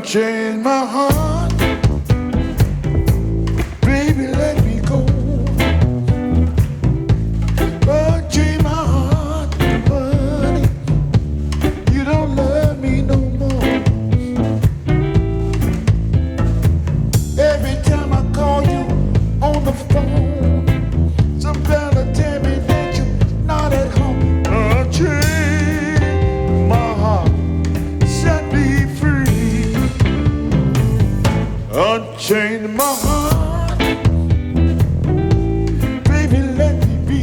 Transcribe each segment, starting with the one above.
Unchain my heart, baby, let me go. Unchain my heart, honey, you don't love me no more. Every time I call you on the phone, some fella tell me that you're not at home. Unchain my heart, set me free. Unchain my heart, baby, let me be.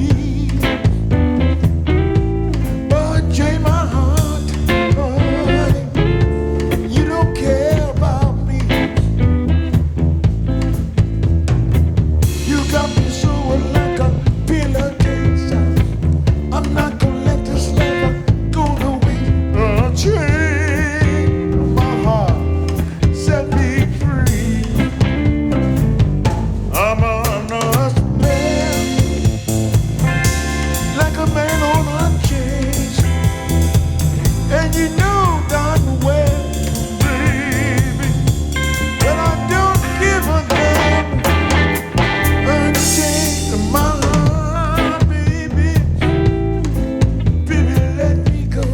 Unchain my heart, honey, you don't care about me. You got me so like a pillowcase. I'm not gonna let this love go to waste. Unchain my heart, set me free. I'm under a spell, like a man on a chain. And you know darn well, baby, that I don't give a damn. Unchain my heart, baby, baby, let me go.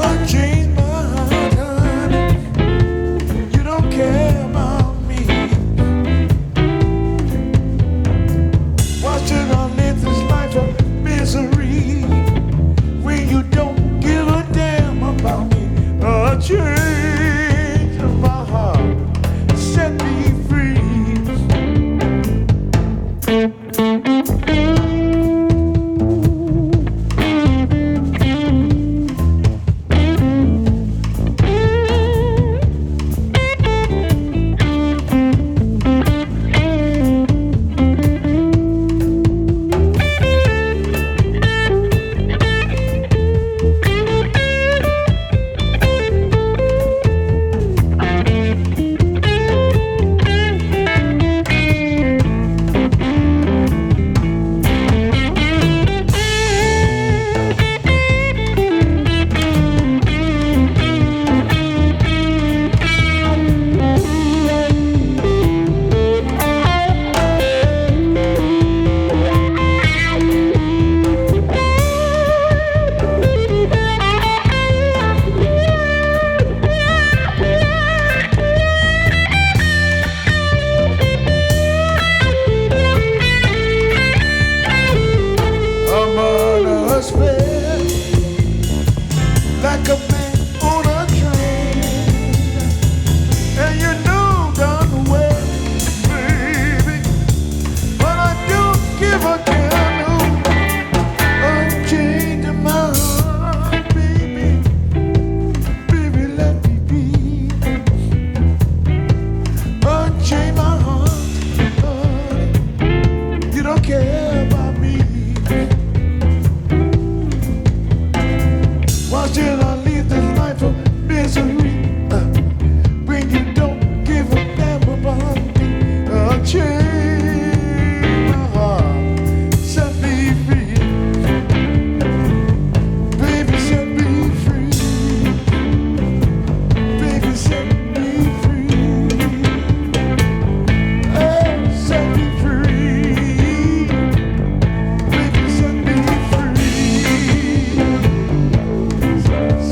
Unchain my heart, honey, you don't care about me. Why should I live this life of misery when you don't give a damn about me? Unchain my heart, set me free. I'm under a spell, like a man on a train. And you know darn well, baby, but I don't give a damn. No. Unchain my heart, baby, baby, let me be. Unchain my heart, honey, you don't care about me. Why should I live this life of misery when you don't give a damn about me? Unchain my heart, set me free. Baby, set me free. Baby, set me free. Oh, set me free. Baby, set me free.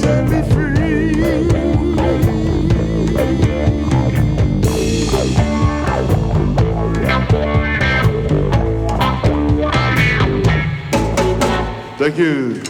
Set me free. Thank you.